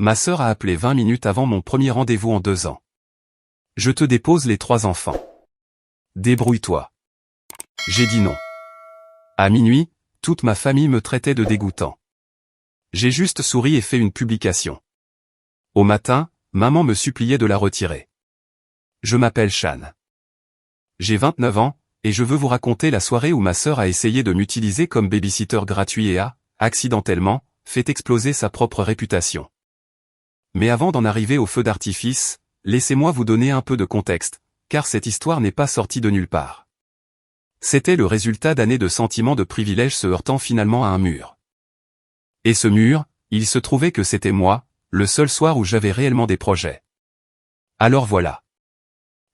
Ma sœur a appelé 20 minutes avant mon premier rendez-vous en 2 ans. Je te dépose les 3 enfants. Débrouille-toi. J'ai dit non. À minuit, toute ma famille me traitait de dégoûtant. J'ai juste souri et fait une publication. Au matin, maman me suppliait de la retirer. Je m'appelle Shan. J'ai 29 ans, et je veux vous raconter la soirée où ma sœur a essayé de m'utiliser comme babysitter gratuit et a, accidentellement, fait exploser sa propre réputation. Mais avant d'en arriver au feu d'artifice, laissez-moi vous donner un peu de contexte, car cette histoire n'est pas sortie de nulle part. C'était le résultat d'années de sentiments de privilège se heurtant finalement à un mur. Et ce mur, il se trouvait que c'était moi, le seul soir où j'avais réellement des projets. Alors voilà.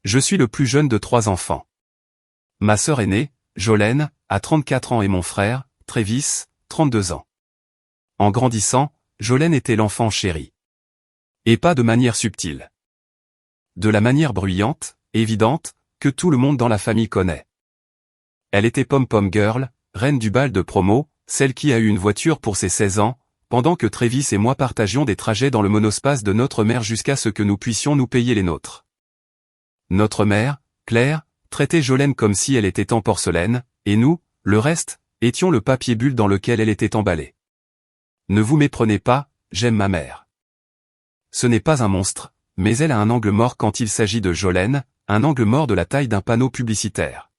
Je suis le plus jeune de 3 enfants. Ma sœur aînée, Jolene, a 34 ans et mon frère, Travis, 32 ans. En grandissant, Jolene était l'enfant chéri. Et pas de manière subtile. De la manière bruyante, évidente, que tout le monde dans la famille connaît. Elle était pom-pom girl, reine du bal de promo, celle qui a eu une voiture pour ses 16 ans, pendant que Travis et moi partagions des trajets dans le monospace de notre mère jusqu'à ce que nous puissions nous payer les nôtres. Notre mère, Claire, traitait Jolene comme si elle était en porcelaine, et nous, le reste, étions le papier bulle dans lequel elle était emballée. Ne vous méprenez pas, j'aime ma mère. Ce n'est pas un monstre, mais elle a un angle mort quand il s'agit de Jolene, un angle mort de la taille d'un panneau publicitaire.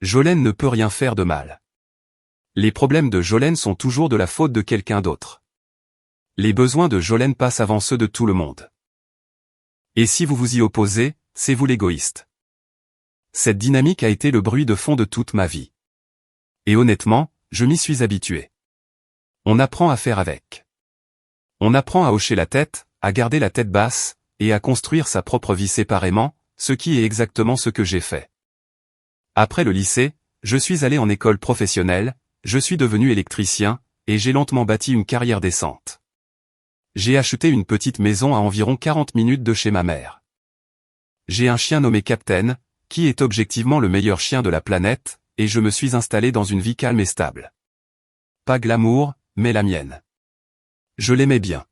Jolene ne peut rien faire de mal. Les problèmes de Jolene sont toujours de la faute de quelqu'un d'autre. Les besoins de Jolene passent avant ceux de tout le monde. Et si vous vous y opposez, c'est vous l'égoïste. Cette dynamique a été le bruit de fond de toute ma vie. Et honnêtement, je m'y suis habitué. On apprend à faire avec. On apprend à hocher la tête, à garder la tête basse, et à construire sa propre vie séparément, ce qui est exactement ce que j'ai fait. Après le lycée, je suis allé en école professionnelle, je suis devenu électricien, et j'ai lentement bâti une carrière décente. J'ai acheté une petite maison à environ 40 minutes de chez ma mère. J'ai un chien nommé Captain, qui est objectivement le meilleur chien de la planète, et je me suis installé dans une vie calme et stable. Pas glamour, mais la mienne. Je l'aimais bien.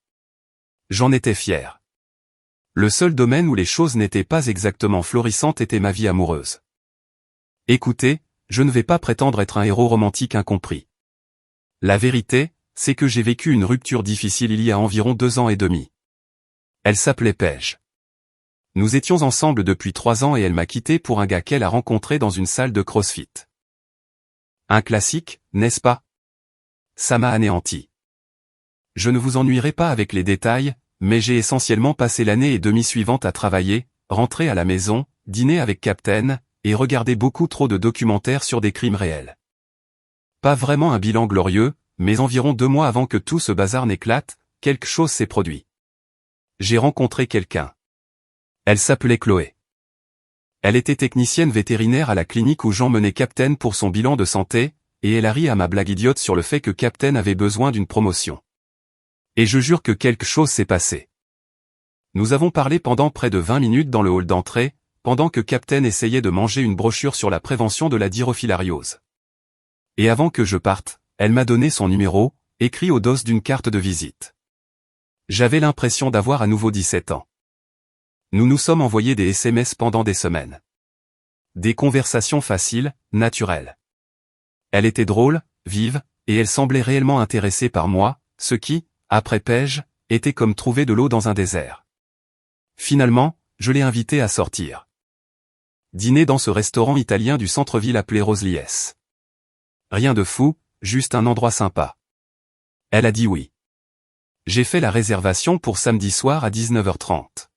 J'en étais fier. Le seul domaine où les choses n'étaient pas exactement florissantes était ma vie amoureuse. Écoutez, je ne vais pas prétendre être un héros romantique incompris. La vérité, c'est que j'ai vécu une rupture difficile il y a environ 2 ans et demi. Elle s'appelait Paige. Nous étions ensemble depuis 3 ans et elle m'a quitté pour un gars qu'elle a rencontré dans une salle de CrossFit. Un classique, n'est-ce pas? Ça m'a anéanti. Je ne vous ennuierai pas avec les détails, mais j'ai essentiellement passé l'année et demie suivante à travailler, rentrer à la maison, dîner avec Captain, et regarder beaucoup trop de documentaires sur des crimes réels. Pas vraiment un bilan glorieux, mais environ 2 mois avant que tout ce bazar n'éclate, quelque chose s'est produit. J'ai rencontré quelqu'un. Elle s'appelait Chloé. Elle était technicienne vétérinaire à la clinique où j'emmenais Captain pour son bilan de santé, et elle a ri à ma blague idiote sur le fait que Captain avait besoin d'une promotion. Et je jure que quelque chose s'est passé. Nous avons parlé pendant près de 20 minutes dans le hall d'entrée, pendant que Captain essayait de manger une brochure sur la prévention de la dirofilariose. Et avant que je parte, elle m'a donné son numéro, écrit au dos d'une carte de visite. J'avais l'impression d'avoir à nouveau 17 ans. Nous nous sommes envoyés des SMS pendant des semaines. Des conversations faciles, naturelles. Elle était drôle, vive, et elle semblait réellement intéressée par moi, ce qui, après Paige, était comme trouver de l'eau dans un désert. Finalement, je l'ai invitée à sortir. Dîner dans ce restaurant italien du centre-ville appelé Roslies. Rien de fou, juste un endroit sympa. Elle a dit oui. J'ai fait la réservation pour samedi soir à 19h30.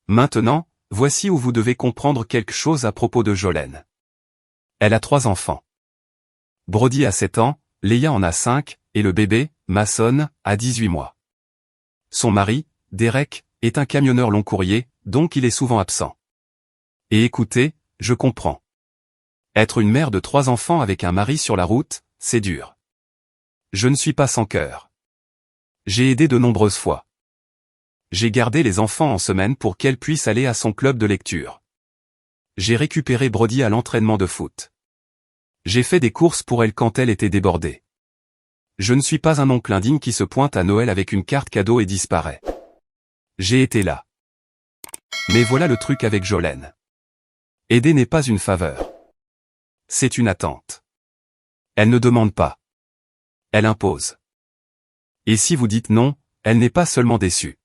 Maintenant, voici où vous devez comprendre quelque chose à propos de Jolene. Elle a 3 enfants. Brody a 7 ans, Leia en a 5, et le bébé, Mason, a 18 mois. Son mari, Derek, est un camionneur long courrier, donc il est souvent absent. Et écoutez, je comprends. Être une mère de 3 enfants avec un mari sur la route, c'est dur. Je ne suis pas sans cœur. J'ai aidé de nombreuses fois. J'ai gardé les enfants en semaine pour qu'elle puisse aller à son club de lecture. J'ai récupéré Brody à l'entraînement de foot. J'ai fait des courses pour elle quand elle était débordée. Je ne suis pas un oncle indigne qui se pointe à Noël avec une carte cadeau et disparaît. J'ai été là. Mais voilà le truc avec Jolene. Aider n'est pas une faveur. C'est une attente. Elle ne demande pas. Elle impose. Et si vous dites non, elle n'est pas seulement déçue.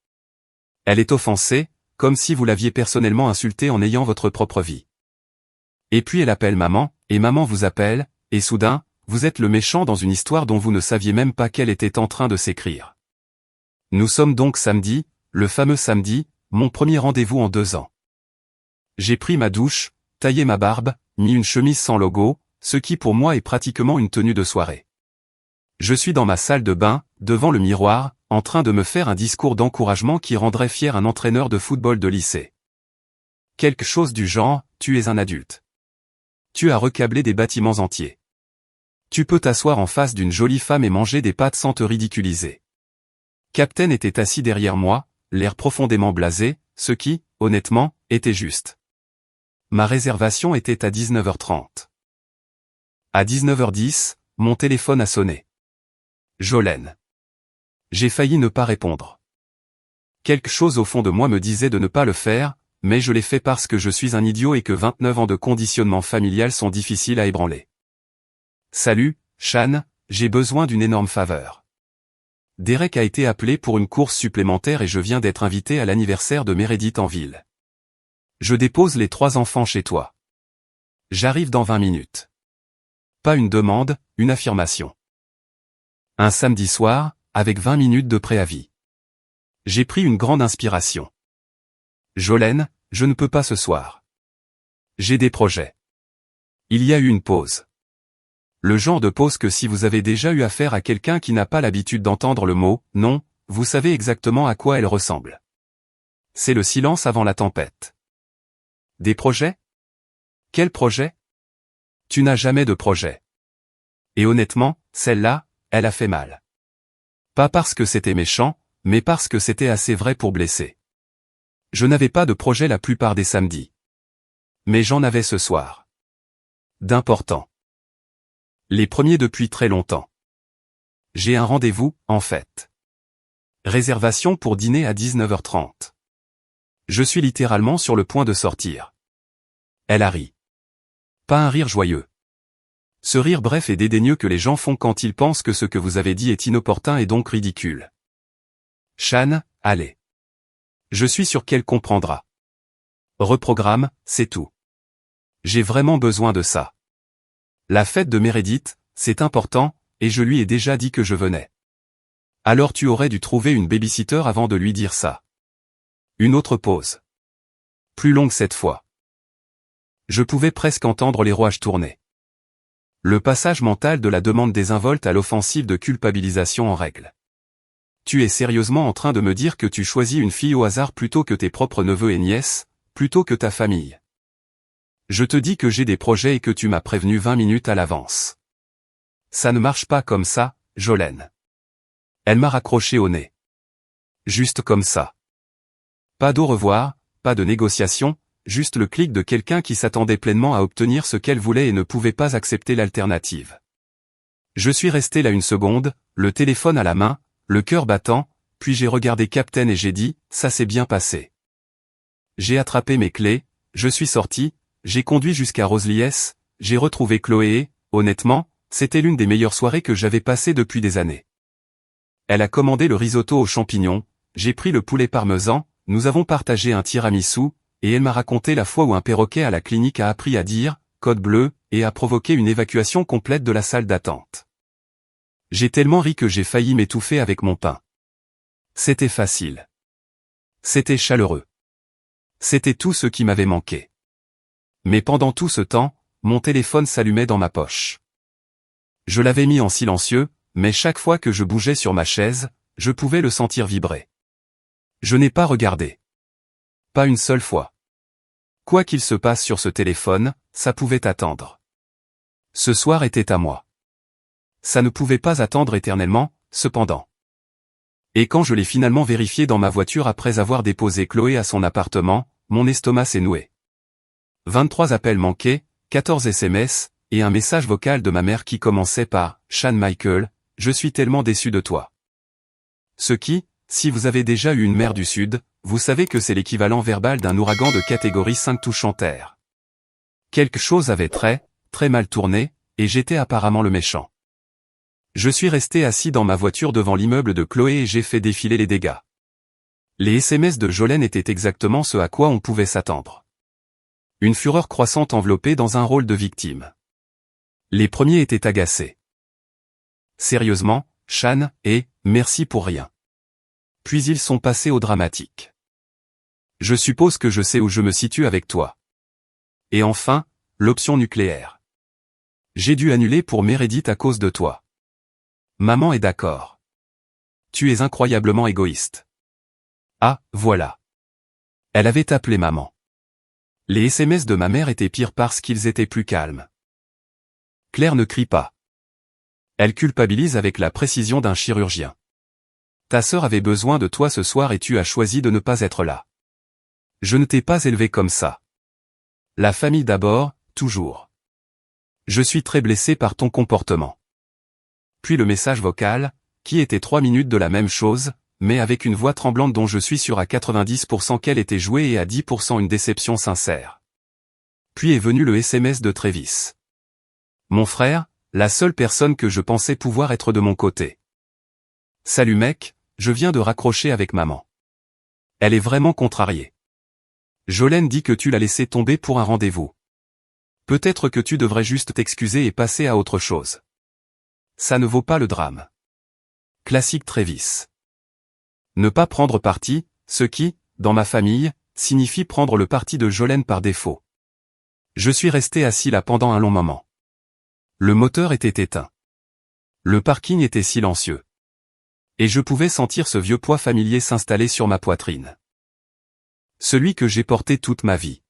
Elle est offensée, comme si vous l'aviez personnellement insultée en ayant votre propre vie. Et puis elle appelle maman, et maman vous appelle, et soudain, vous êtes le méchant dans une histoire dont vous ne saviez même pas qu'elle était en train de s'écrire. Nous sommes donc samedi, le fameux samedi, mon premier rendez-vous en 2 ans. J'ai pris ma douche, taillé ma barbe, mis une chemise sans logo, ce qui pour moi est pratiquement une tenue de soirée. Je suis dans ma salle de bain, devant le miroir, en train de me faire un discours d'encouragement qui rendrait fier un entraîneur de football de lycée. Quelque chose du genre, tu es un adulte. Tu as recablé des bâtiments entiers. Tu peux t'asseoir en face d'une jolie femme et manger des pâtes sans te ridiculiser. Captain était assis derrière moi, l'air profondément blasé, ce qui, honnêtement, était juste. Ma réservation était à 19h30. À 19h10, mon téléphone a sonné. Jolene. J'ai failli ne pas répondre. Quelque chose au fond de moi me disait de ne pas le faire, mais je l'ai fait parce que je suis un idiot et que 29 ans de conditionnement familial sont difficiles à ébranler. Salut, Shan, j'ai besoin d'une énorme faveur. Derek a été appelé pour une course supplémentaire et je viens d'être invité à l'anniversaire de Meredith en ville. Je dépose les 3 enfants chez toi. J'arrive dans 20 minutes. Pas une demande, une affirmation. Un samedi soir, avec 20 minutes de préavis. J'ai pris une grande inspiration. Jolene, je ne peux pas ce soir. J'ai des projets. Il y a eu une pause. Le genre de pause que si vous avez déjà eu affaire à quelqu'un qui n'a pas l'habitude d'entendre le mot « non », vous savez exactement à quoi elle ressemble. C'est le silence avant la tempête. Des projets? Quel projet? Tu n'as jamais de projet. Et honnêtement, celle-là, elle a fait mal. Pas parce que c'était méchant, mais parce que c'était assez vrai pour blesser. Je n'avais pas de projet la plupart des samedis. Mais j'en avais ce soir. D'important. Les premiers depuis très longtemps. J'ai un rendez-vous, en fait. Réservation pour dîner à 19h30. Je suis littéralement sur le point de sortir. Elle a ri. Pas un rire joyeux. Ce rire bref et dédaigneux que les gens font quand ils pensent que ce que vous avez dit est inopportun et donc ridicule. Shan, allez. Je suis sûr qu'elle comprendra. Reprogramme, c'est tout. J'ai vraiment besoin de ça. La fête de Meredith, c'est important, et je lui ai déjà dit que je venais. Alors tu aurais dû trouver une babysitter avant de lui dire ça. Une autre pause. Plus longue cette fois. Je pouvais presque entendre les rouages tourner. Le passage mental de la demande désinvolte à l'offensive de culpabilisation en règle. Tu es sérieusement en train de me dire que tu choisis une fille au hasard plutôt que tes propres neveux et nièces, plutôt que ta famille. Je te dis que j'ai des projets et que tu m'as prévenu 20 minutes à l'avance. Ça ne marche pas comme ça, Jolene. Elle m'a raccroché au nez. Juste comme ça. Pas d'au revoir, pas de négociation, juste le clic de quelqu'un qui s'attendait pleinement à obtenir ce qu'elle voulait et ne pouvait pas accepter l'alternative. Je suis resté là une seconde, le téléphone à la main, le cœur battant, puis j'ai regardé Captain et j'ai dit, ça s'est bien passé. J'ai attrapé mes clés, je suis sorti, j'ai conduit jusqu'à Roselies, j'ai retrouvé Chloé et, honnêtement, c'était l'une des meilleures soirées que j'avais passées depuis des années. Elle a commandé le risotto aux champignons, j'ai pris le poulet parmesan, nous avons partagé un tiramisu, et elle m'a raconté la fois où un perroquet à la clinique a appris à dire « code bleu » et a provoqué une évacuation complète de la salle d'attente. J'ai tellement ri que j'ai failli m'étouffer avec mon pain. C'était facile. C'était chaleureux. C'était tout ce qui m'avait manqué. Mais pendant tout ce temps, mon téléphone s'allumait dans ma poche. Je l'avais mis en silencieux, mais chaque fois que je bougeais sur ma chaise, je pouvais le sentir vibrer. Je n'ai pas regardé. Pas une seule fois. Quoi qu'il se passe sur ce téléphone, ça pouvait attendre. Ce soir était à moi. Ça ne pouvait pas attendre éternellement, cependant. Et quand je l'ai finalement vérifié dans ma voiture après avoir déposé Chloé à son appartement, mon estomac s'est noué. 23 appels manqués, 14 SMS, et un message vocal de ma mère qui commençait par « Shan Michael, je suis tellement déçu de toi. Ce qui, si vous avez déjà eu une mer du Sud, vous savez que c'est l'équivalent verbal d'un ouragan de catégorie 5 touchant terre. Quelque chose avait très mal tourné, et j'étais apparemment le méchant. Je suis resté assis dans ma voiture devant l'immeuble de Chloé et j'ai fait défiler les dégâts. Les SMS de Jolene étaient exactement ce à quoi on pouvait s'attendre. Une fureur croissante enveloppée dans un rôle de victime. Les premiers étaient agacés. Sérieusement, Shan, et merci pour rien. Puis ils sont passés au dramatique. Je suppose que je sais où je me situe avec toi. Et enfin, l'option nucléaire. J'ai dû annuler pour Meredith à cause de toi. Maman est d'accord. Tu es incroyablement égoïste. Ah, voilà. Elle avait appelé maman. Les SMS de ma mère étaient pires parce qu'ils étaient plus calmes. Claire ne crie pas. Elle culpabilise avec la précision d'un chirurgien. Ta sœur avait besoin de toi ce soir et tu as choisi de ne pas être là. Je ne t'ai pas élevé comme ça. La famille d'abord, toujours. Je suis très blessé par ton comportement. Puis le message vocal, qui était 3 minutes de la même chose, mais avec une voix tremblante dont je suis sûr à 90% qu'elle était jouée et à 10% une déception sincère. Puis est venu le SMS de Travis. Mon frère, la seule personne que je pensais pouvoir être de mon côté. Salut mec, je viens de raccrocher avec maman. Elle est vraiment contrariée. Jolene dit que tu l'as laissé tomber pour un rendez-vous. Peut-être que tu devrais juste t'excuser et passer à autre chose. Ça ne vaut pas le drame. Classique Travis. Ne pas prendre parti, ce qui, dans ma famille, signifie prendre le parti de Jolene par défaut. Je suis resté assis là pendant un long moment. Le moteur était éteint. Le parking était silencieux. Et je pouvais sentir ce vieux poids familier s'installer sur ma poitrine. Celui que j'ai porté toute ma vie.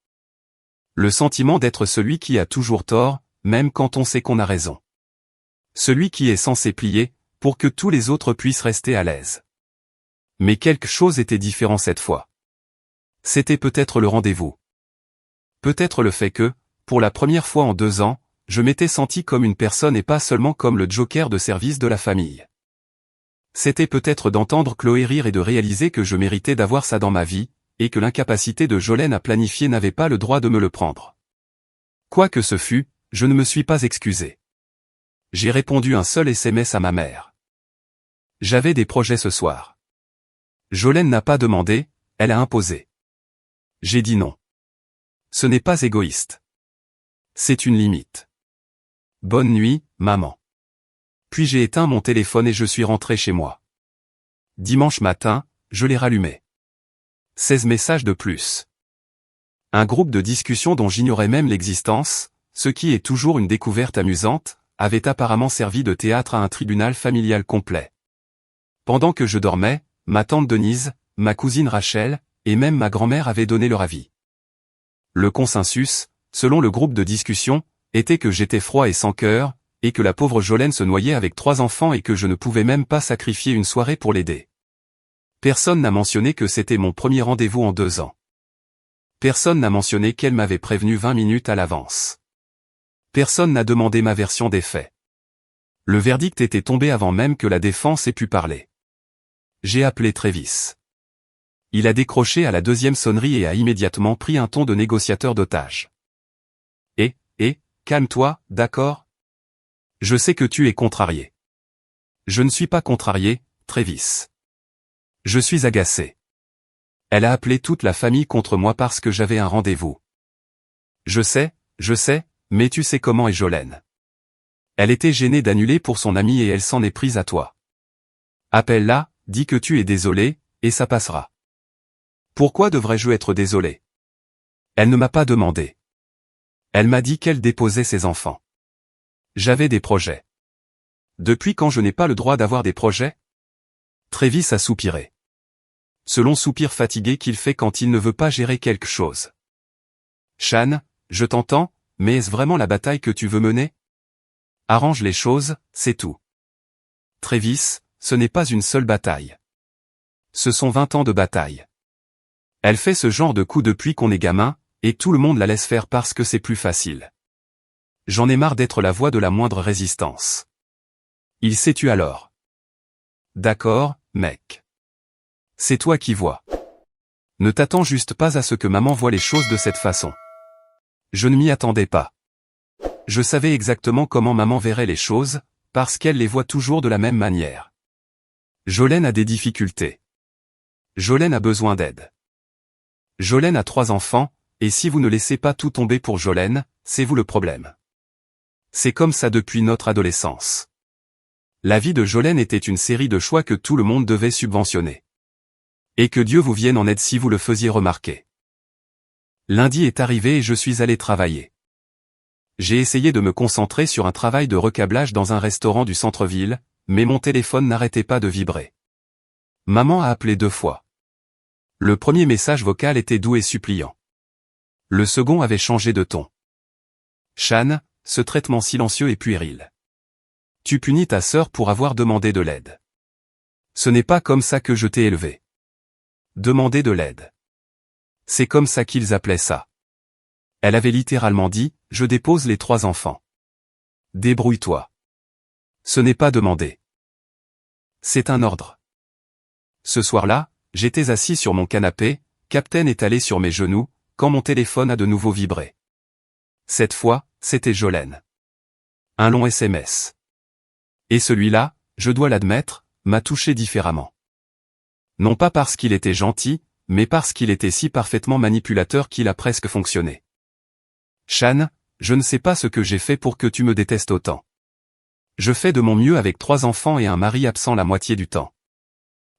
Le sentiment d'être celui qui a toujours tort, même quand on sait qu'on a raison. Celui qui est censé plier, pour que tous les autres puissent rester à l'aise. Mais quelque chose était différent cette fois. C'était peut-être le rendez-vous. Peut-être le fait que, pour la première fois en 2 ans, je m'étais senti comme une personne et pas seulement comme le joker de service de la famille. C'était peut-être d'entendre Chloé rire et de réaliser que je méritais d'avoir ça dans ma vie, et que l'incapacité de Jolene à planifier n'avait pas le droit de me le prendre. Quoi que ce fût, je ne me suis pas excusé. J'ai répondu un seul SMS à ma mère. J'avais des projets ce soir. Jolene n'a pas demandé, elle a imposé. J'ai dit non. Ce n'est pas égoïste. C'est une limite. Bonne nuit, maman. Puis j'ai éteint mon téléphone et je suis rentré chez moi. Dimanche matin, je l'ai rallumé. 16 messages de plus. Un groupe de discussion dont j'ignorais même l'existence, ce qui est toujours une découverte amusante, avait apparemment servi de théâtre à un tribunal familial complet. Pendant que je dormais, ma tante Denise, ma cousine Rachel, et même ma grand-mère avaient donné leur avis. Le consensus, selon le groupe de discussion, était que j'étais froid et sans cœur, et que la pauvre Jolene se noyait avec 3 enfants et que je ne pouvais même pas sacrifier une soirée pour l'aider. Personne n'a mentionné que c'était mon premier rendez-vous en 2 ans. Personne n'a mentionné qu'elle m'avait prévenu 20 minutes à l'avance. Personne n'a demandé ma version des faits. Le verdict était tombé avant même que la défense ait pu parler. J'ai appelé Travis. Il a décroché à la 2e sonnerie et a immédiatement pris un ton de négociateur d'otages. Calme-toi, d'accord? Je sais que tu es contrarié. Je ne suis pas contrarié, Travis. Je suis agacé. Elle a appelé toute la famille contre moi parce que j'avais un rendez-vous. Je sais, mais tu sais comment est Jolene. Elle était gênée d'annuler pour son amie et elle s'en est prise à toi. Appelle-la, dis que tu es désolé, et ça passera. Pourquoi devrais-je être désolé? Elle ne m'a pas demandé. Elle m'a dit qu'elle déposait ses enfants. J'avais des projets. Depuis quand je n'ai pas le droit d'avoir des projets? Travis a soupiré. Ce long soupir fatigué qu'il fait quand il ne veut pas gérer quelque chose. Shan, je t'entends, mais est-ce vraiment la bataille que tu veux mener? Arrange les choses, c'est tout. Travis, ce n'est pas une seule bataille. Ce sont 20 ans de bataille. Elle fait ce genre de coup depuis qu'on est gamin, et tout le monde la laisse faire parce que c'est plus facile. J'en ai marre d'être la voix de la moindre résistance. Il s'est tu alors. D'accord, mec. C'est toi qui vois. Ne t'attends juste pas à ce que maman voie les choses de cette façon. Je ne m'y attendais pas. Je savais exactement comment maman verrait les choses, parce qu'elle les voit toujours de la même manière. Jolène a des difficultés. Jolène a besoin d'aide. Jolène a 3 enfants, et si vous ne laissez pas tout tomber pour Jolène, c'est vous le problème. C'est comme ça depuis notre adolescence. La vie de Jolène était une série de choix que tout le monde devait subventionner. Et que Dieu vous vienne en aide si vous le faisiez remarquer. Lundi est arrivé et je suis allé travailler. J'ai essayé de me concentrer sur un travail de recablage dans un restaurant du centre-ville, mais mon téléphone n'arrêtait pas de vibrer. Maman a appelé 2 fois. Le premier message vocal était doux et suppliant. Le second avait changé de ton. Shan, ce traitement silencieux est puéril. Tu punis ta sœur pour avoir demandé de l'aide. Ce n'est pas comme ça que je t'ai élevé. Demander de l'aide. C'est comme ça qu'ils appelaient ça. Elle avait littéralement dit, je dépose les 3 enfants. Débrouille-toi. Ce n'est pas demander. C'est un ordre. Ce soir-là, j'étais assis sur mon canapé, Captain étalé sur mes genoux, quand mon téléphone a de nouveau vibré. Cette fois, c'était Jolène. Un long SMS. Et celui-là, je dois l'admettre, m'a touché différemment. Non pas parce qu'il était gentil, mais parce qu'il était si parfaitement manipulateur qu'il a presque fonctionné. Shan, je ne sais pas ce que j'ai fait pour que tu me détestes autant. Je fais de mon mieux avec 3 enfants et un mari absent la moitié du temps.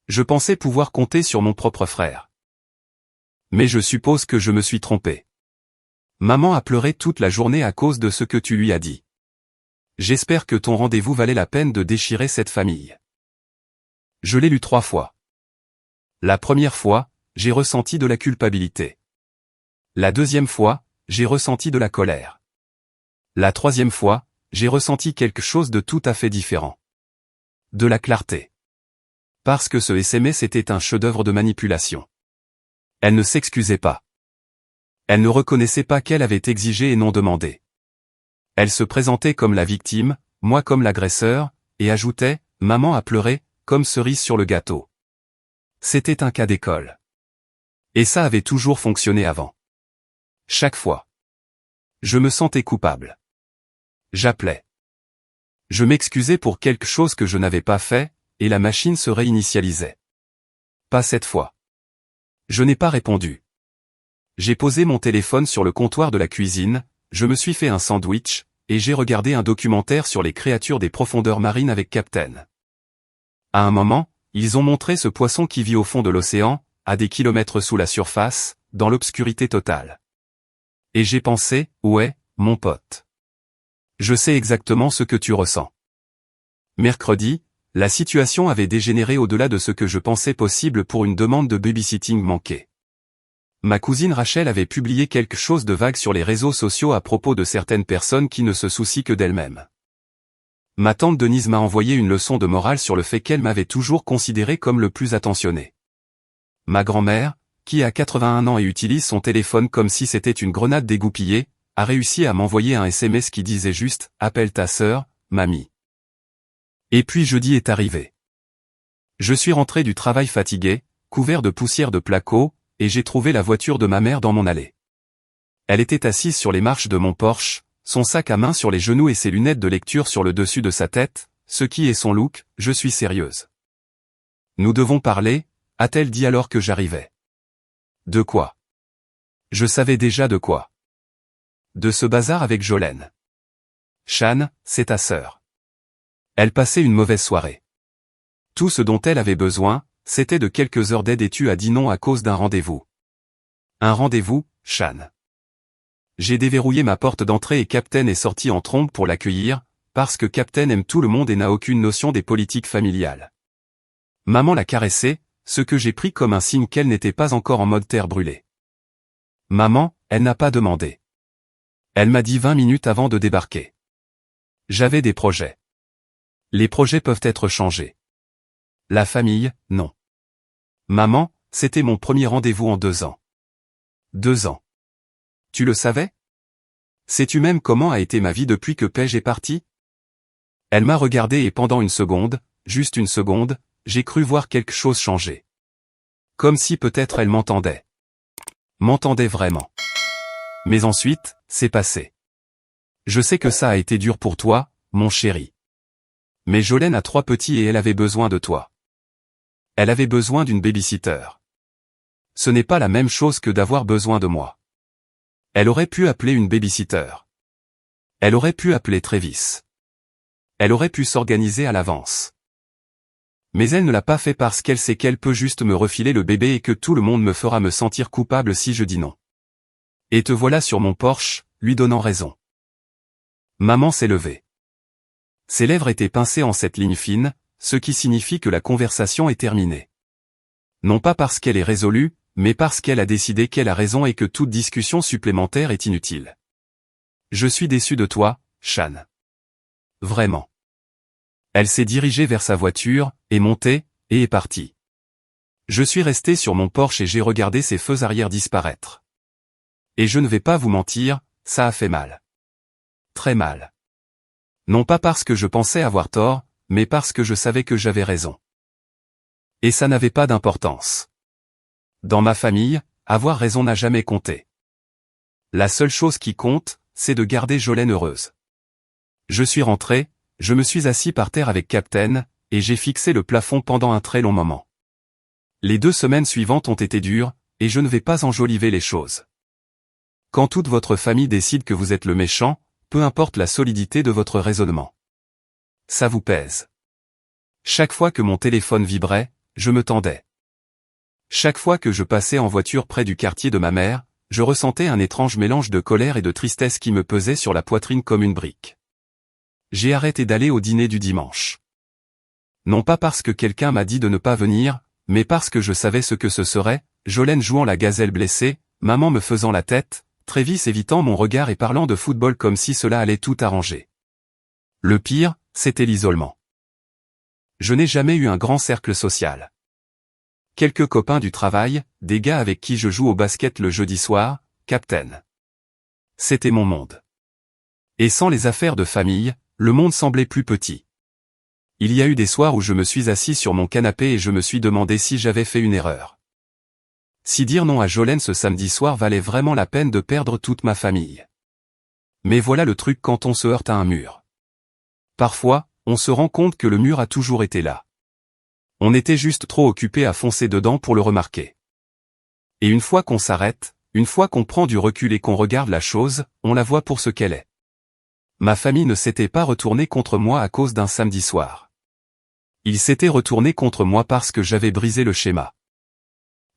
Je pensais pouvoir compter sur mon propre frère. Mais je suppose que je me suis trompé. Maman a pleuré toute la journée à cause de ce que tu lui as dit. J'espère que ton rendez-vous valait la peine de déchirer cette famille. Je l'ai lu 3 fois. La première fois, j'ai ressenti de la culpabilité. La deuxième fois, j'ai ressenti de la colère. La troisième fois, j'ai ressenti quelque chose de tout à fait différent. De la clarté. Parce que ce SMS était un chef-d'œuvre de manipulation. Elle ne s'excusait pas. Elle ne reconnaissait pas qu'elle avait exigé et non demandé. Elle se présentait comme la victime, moi comme l'agresseur, et ajoutait, maman a pleuré, comme cerise sur le gâteau. C'était un cas d'école. Et ça avait toujours fonctionné avant. Chaque fois. Je me sentais coupable. J'appelais. Je m'excusais pour quelque chose que je n'avais pas fait, et la machine se réinitialisait. Pas cette fois. Je n'ai pas répondu. J'ai posé mon téléphone sur le comptoir de la cuisine, je me suis fait un sandwich, et j'ai regardé un documentaire sur les créatures des profondeurs marines avec Captain. À un moment, ils ont montré ce poisson qui vit au fond de l'océan, à des kilomètres sous la surface, dans l'obscurité totale. Et j'ai pensé, ouais, mon pote. Je sais exactement ce que tu ressens. Mercredi, la situation avait dégénéré au-delà de ce que je pensais possible pour une demande de babysitting manquée. Ma cousine Rachel avait publié quelque chose de vague sur les réseaux sociaux à propos de certaines personnes qui ne se soucient que d'elles-mêmes. Ma tante Denise m'a envoyé une leçon de morale sur le fait qu'elle m'avait toujours considéré comme le plus attentionné. Ma grand-mère, qui a 81 ans et utilise son téléphone comme si c'était une grenade dégoupillée, a réussi à m'envoyer un SMS qui disait juste « Appelle ta sœur, mamie ». Et puis jeudi est arrivé. Je suis rentré du travail fatigué, couvert de poussière de placo, et j'ai trouvé la voiture de ma mère dans mon allée. Elle était assise sur les marches de mon Porsche, son sac à main sur les genoux et ses lunettes de lecture sur le dessus de sa tête, ce qui est son look, je suis sérieuse. Nous devons parler, a-t-elle dit alors que j'arrivais. De quoi? Je savais déjà de quoi. De ce bazar avec Jolène. Shan, c'est ta sœur. Elle passait une mauvaise soirée. Tout ce dont elle avait besoin, c'était de quelques heures d'aide et tu as dit non à cause d'un rendez-vous. Un rendez-vous, Shan. J'ai déverrouillé ma porte d'entrée et Captain est sorti en trombe pour l'accueillir, parce que Captain aime tout le monde et n'a aucune notion des politiques familiales. Maman l'a caressé, ce que j'ai pris comme un signe qu'elle n'était pas encore en mode terre brûlée. Maman, elle n'a pas demandé. Elle m'a dit 20 minutes avant de débarquer. J'avais des projets. Les projets peuvent être changés. La famille, non. Maman, c'était mon premier rendez-vous en 2 ans. 2 ans. Tu le savais? Sais-tu même comment a été ma vie depuis que Paige est partie? Elle m'a regardé et pendant une seconde, juste une seconde, j'ai cru voir quelque chose changer. Comme si peut-être elle m'entendait. M'entendait vraiment. Mais ensuite, c'est passé. Je sais que ça a été dur pour toi, mon chéri. Mais Jolène a 3 petits et elle avait besoin de toi. Elle avait besoin d'une babysitter. Ce n'est pas la même chose que d'avoir besoin de moi. Elle aurait pu appeler une babysitter. Elle aurait pu appeler Travis. Elle aurait pu s'organiser à l'avance. Mais elle ne l'a pas fait parce qu'elle sait qu'elle peut juste me refiler le bébé et que tout le monde me fera me sentir coupable si je dis non. Et te voilà sur mon porche, lui donnant raison. Maman s'est levée. Ses lèvres étaient pincées en cette ligne fine, ce qui signifie que la conversation est terminée. Non pas parce qu'elle est résolue, mais parce qu'elle a décidé qu'elle a raison et que toute discussion supplémentaire est inutile. Je suis déçu de toi, Shan. Vraiment. Elle s'est dirigée vers sa voiture, est montée, et est partie. Je suis resté sur mon porche et j'ai regardé ses feux arrière disparaître. Et je ne vais pas vous mentir, ça a fait mal. Très mal. Non pas parce que je pensais avoir tort, mais parce que je savais que j'avais raison. Et ça n'avait pas d'importance. Dans ma famille, avoir raison n'a jamais compté. La seule chose qui compte, c'est de garder Jolène heureuse. Je suis rentré, je me suis assis par terre avec Captain, et j'ai fixé le plafond pendant un très long moment. Les 2 semaines suivantes ont été dures, et je ne vais pas enjoliver les choses. Quand toute votre famille décide que vous êtes le méchant, peu importe la solidité de votre raisonnement. Ça vous pèse. Chaque fois que mon téléphone vibrait, je me tendais. Chaque fois que je passais en voiture près du quartier de ma mère, je ressentais un étrange mélange de colère et de tristesse qui me pesait sur la poitrine comme une brique. J'ai arrêté d'aller au dîner du dimanche. Non pas parce que quelqu'un m'a dit de ne pas venir, mais parce que je savais ce que ce serait, Jolène jouant la gazelle blessée, maman me faisant la tête, Travis évitant mon regard et parlant de football comme si cela allait tout arranger. Le pire, c'était l'isolement. Je n'ai jamais eu un grand cercle social. Quelques copains du travail, des gars avec qui je joue au basket le jeudi soir, Captain. C'était mon monde. Et sans les affaires de famille, le monde semblait plus petit. Il y a eu des soirs où je me suis assis sur mon canapé et je me suis demandé si j'avais fait une erreur. Si dire non à Jolène ce samedi soir valait vraiment la peine de perdre toute ma famille. Mais voilà le truc quand on se heurte à un mur. Parfois, on se rend compte que le mur a toujours été là. On était juste trop occupé à foncer dedans pour le remarquer. Et une fois qu'on s'arrête, une fois qu'on prend du recul et qu'on regarde la chose, on la voit pour ce qu'elle est. Ma famille ne s'était pas retournée contre moi à cause d'un samedi soir. Ils s'étaient retournés contre moi parce que j'avais brisé le schéma.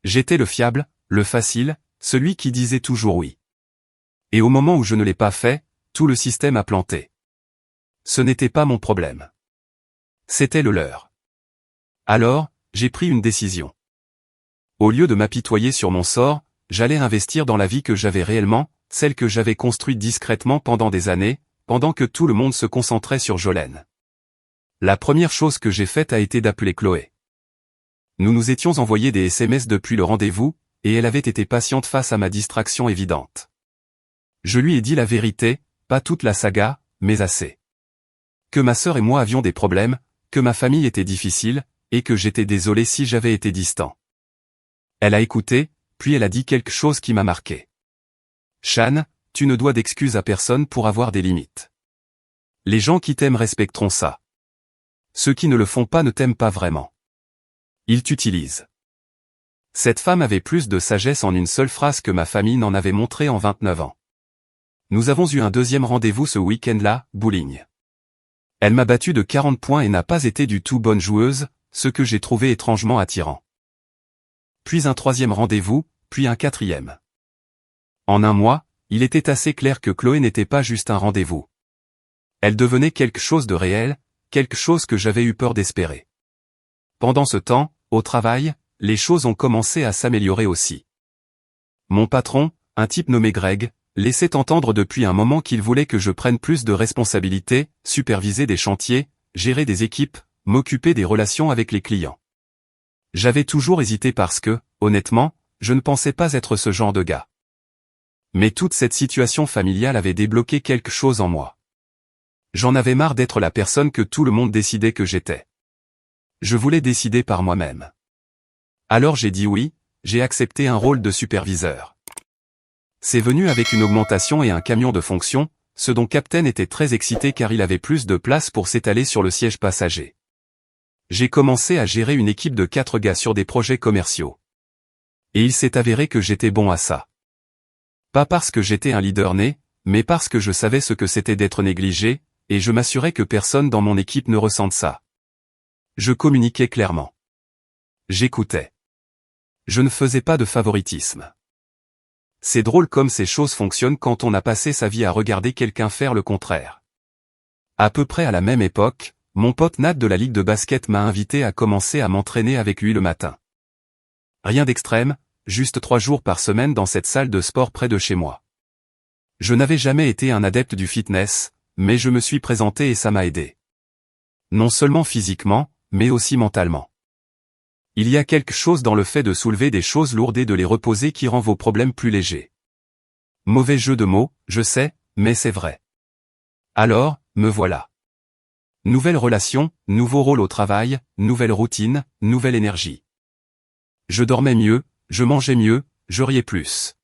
J'étais le fiable, le facile, celui qui disait toujours oui. Et au moment où je ne l'ai pas fait, tout le système a planté. Ce n'était pas mon problème. C'était le leur. Alors, j'ai pris une décision. Au lieu de m'apitoyer sur mon sort, j'allais investir dans la vie que j'avais réellement, celle que j'avais construite discrètement pendant des années, pendant que tout le monde se concentrait sur Jolène. La première chose que j'ai faite a été d'appeler Chloé. Nous nous étions envoyés des SMS depuis le rendez-vous, et elle avait été patiente face à ma distraction évidente. Je lui ai dit la vérité, pas toute la saga, mais assez. Que ma sœur et moi avions des problèmes, que ma famille était difficile, et que j'étais désolé si j'avais été distant. Elle a écouté, puis elle a dit quelque chose qui m'a marqué. Shan, tu ne dois d'excuses à personne pour avoir des limites. Les gens qui t'aiment respecteront ça. Ceux qui ne le font pas ne t'aiment pas vraiment. Ils t'utilisent. Cette femme avait plus de sagesse en une seule phrase que ma famille n'en avait montré en 29 ans. Nous avons eu un deuxième rendez-vous ce week-end-là, bowling. Elle m'a battu de 40 points et n'a pas été du tout bonne joueuse, ce que j'ai trouvé étrangement attirant. Puis un troisième rendez-vous, puis un quatrième. En un mois, il était assez clair que Chloé n'était pas juste un rendez-vous. Elle devenait quelque chose de réel, quelque chose que j'avais eu peur d'espérer. Pendant ce temps, au travail, les choses ont commencé à s'améliorer aussi. Mon patron, un type nommé Greg, laissait entendre depuis un moment qu'il voulait que je prenne plus de responsabilités, superviser des chantiers, gérer des équipes, m'occuper des relations avec les clients. J'avais toujours hésité parce que, honnêtement, je ne pensais pas être ce genre de gars. Mais toute cette situation familiale avait débloqué quelque chose en moi. J'en avais marre d'être la personne que tout le monde décidait que j'étais. Je voulais décider par moi-même. Alors j'ai dit oui, j'ai accepté un rôle de superviseur. C'est venu avec une augmentation et un camion de fonction, ce dont Captain était très excité car il avait plus de place pour s'étaler sur le siège passager. J'ai commencé à gérer une équipe de 4 gars sur des projets commerciaux. Et il s'est avéré que j'étais bon à ça. Pas parce que j'étais un leader né, mais parce que je savais ce que c'était d'être négligé, et je m'assurais que personne dans mon équipe ne ressente ça. Je communiquais clairement. J'écoutais. Je ne faisais pas de favoritisme. C'est drôle comme ces choses fonctionnent quand on a passé sa vie à regarder quelqu'un faire le contraire. À peu près à la même époque, mon pote Nat de la ligue de basket m'a invité à commencer à m'entraîner avec lui le matin. Rien d'extrême, juste 3 jours par semaine dans cette salle de sport près de chez moi. Je n'avais jamais été un adepte du fitness, mais je me suis présenté et ça m'a aidé. Non seulement physiquement, mais aussi mentalement. Il y a quelque chose dans le fait de soulever des choses lourdes et de les reposer qui rend vos problèmes plus légers. Mauvais jeu de mots, je sais, mais c'est vrai. Alors, me voilà. Nouvelle relation, nouveau rôle au travail, nouvelle routine, nouvelle énergie. Je dormais mieux, je mangeais mieux, je riais plus.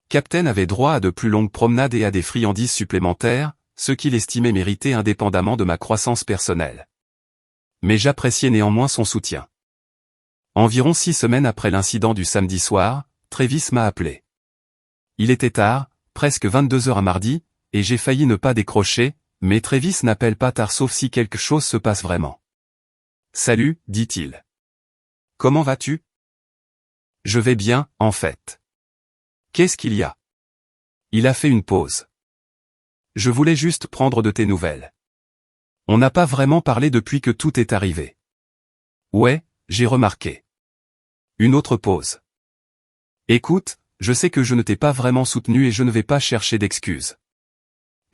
Captain avait droit à de plus longues promenades et à des friandises supplémentaires, ce qu'il estimait mériter indépendamment de ma croissance personnelle. Mais j'appréciais néanmoins son soutien. Environ 6 semaines après l'incident du samedi soir, Travis m'a appelé. Il était tard, presque 22 heures un mardi, et j'ai failli ne pas décrocher, mais Travis n'appelle pas tard sauf si quelque chose se passe vraiment. « Salut », dit-il. « Comment vas-tu ? » « Je vais bien, en fait. »« Qu'est-ce qu'il y a ?» Il a fait une pause. « Je voulais juste prendre de tes nouvelles. On n'a pas vraiment parlé depuis que tout est arrivé. »« Ouais, j'ai remarqué. » Une autre pause. « Écoute, je sais que je ne t'ai pas vraiment soutenu et je ne vais pas chercher d'excuses.